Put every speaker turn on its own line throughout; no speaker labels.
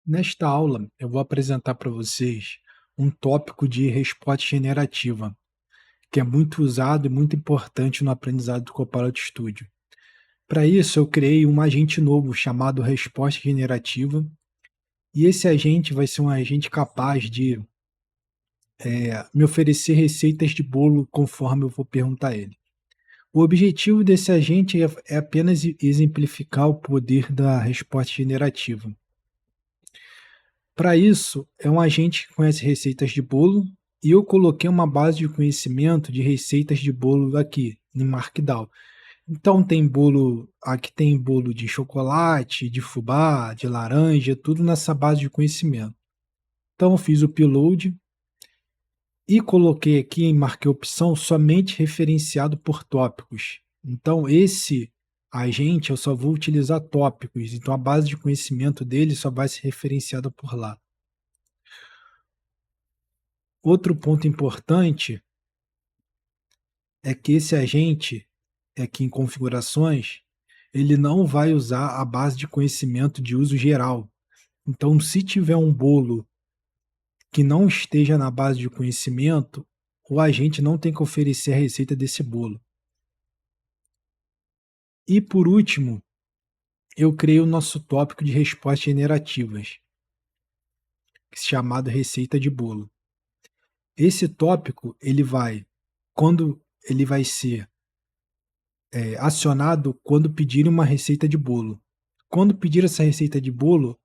Nesta aula, eu vou apresentar para vocês um tópico de resposta generativa, que é muito usado e muito importante no aprendizado do Copilot Studio. Para isso, eu criei um agente novo chamado resposta generativa, e esse agente vai ser um agente capaz de me oferecer receitas de bolo conforme eu vou perguntar a ele. O objetivo desse agente é apenas exemplificar o poder da resposta generativa. Para isso, é um agente que conhece receitas de bolo e eu coloquei uma base de conhecimento de receitas de bolo aqui no Markdown. Então aqui tem bolo de chocolate, de fubá, de laranja, tudo nessa base de conhecimento. Então eu fiz o upload e coloquei aqui em marquei opção somente referenciado por tópicos. Então esse agente eu só vou utilizar tópicos, então a base de conhecimento dele só vai ser referenciada por lá. Outro ponto importante é que esse agente, aqui em configurações, ele não vai usar a base de conhecimento de uso geral. Então, se tiver um bolo que não esteja na base de conhecimento, o agente não tem que oferecer a receita desse bolo. E por último, eu criei o nosso tópico de respostas generativas, chamado receita de bolo. Esse tópico, quando ele vai ser acionado quando pedirem uma receita de bolo. Quando pedir essa receita de bolo,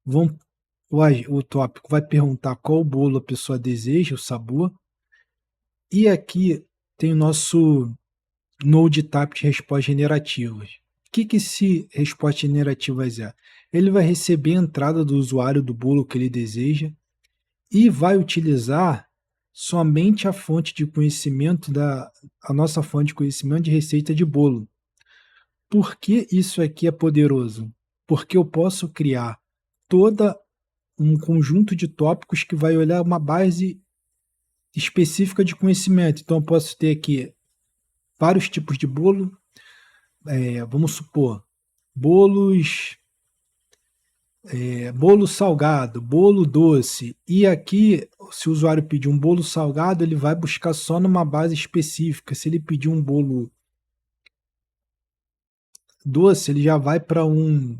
o tópico vai perguntar qual bolo a pessoa deseja, o sabor, e aqui tem o nosso Node Type de respostas generativas. O que esse resposta generativas é? Ele vai receber a entrada do usuário do bolo que ele deseja e vai utilizar somente a fonte de conhecimento a nossa fonte de conhecimento de receita de bolo. Por que isso aqui é poderoso? Porque eu posso criar todo um conjunto de tópicos que vai olhar uma base específica de conhecimento. Então, eu posso ter aqui vários tipos de bolo. Vamos supor, bolo salgado, bolo doce. E aqui, se o usuário pedir um bolo salgado, ele vai buscar só numa base específica. Se ele pedir um bolo doce, ele já vai para um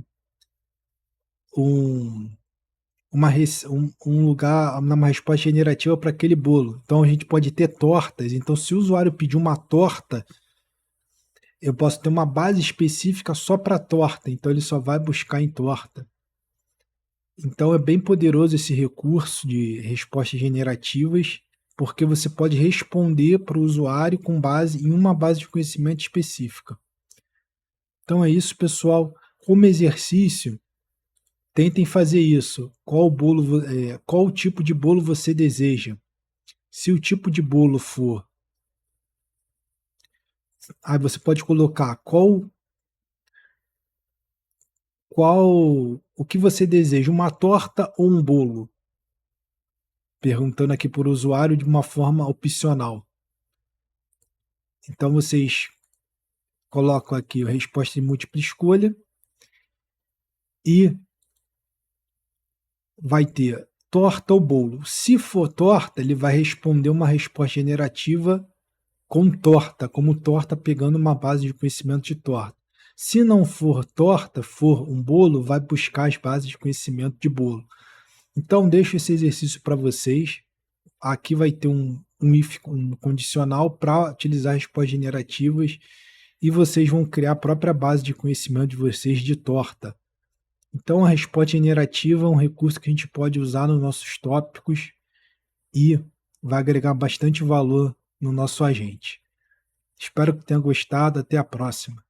lugar, uma resposta generativa para aquele bolo. Então a gente pode ter tortas. Então, se o usuário pedir uma torta, eu posso ter uma base específica só para torta. Então ele só vai buscar em torta. Então é bem poderoso esse recurso de respostas generativas, porque você pode responder para o usuário com base em uma base de conhecimento específica. Então é isso, pessoal. Como exercício, tentem fazer isso. Qual o tipo de bolo você deseja? Se o tipo de bolo for, aí você pode colocar o que você deseja, uma torta ou um bolo? Perguntando aqui por usuário de uma forma opcional. Então vocês colocam aqui a resposta de múltipla escolha e vai ter torta ou bolo. Se for torta, ele vai responder uma resposta generativa com torta, como torta pegando uma base de conhecimento de torta. Se não for torta, for um bolo, vai buscar as bases de conhecimento de bolo. Então, deixo esse exercício para vocês. Aqui vai ter um condicional para utilizar respostas generativas e vocês vão criar a própria base de conhecimento de vocês de torta. Então, a resposta generativa é um recurso que a gente pode usar nos nossos tópicos e vai agregar bastante valor no nosso agente. Espero que tenha gostado. Até a próxima.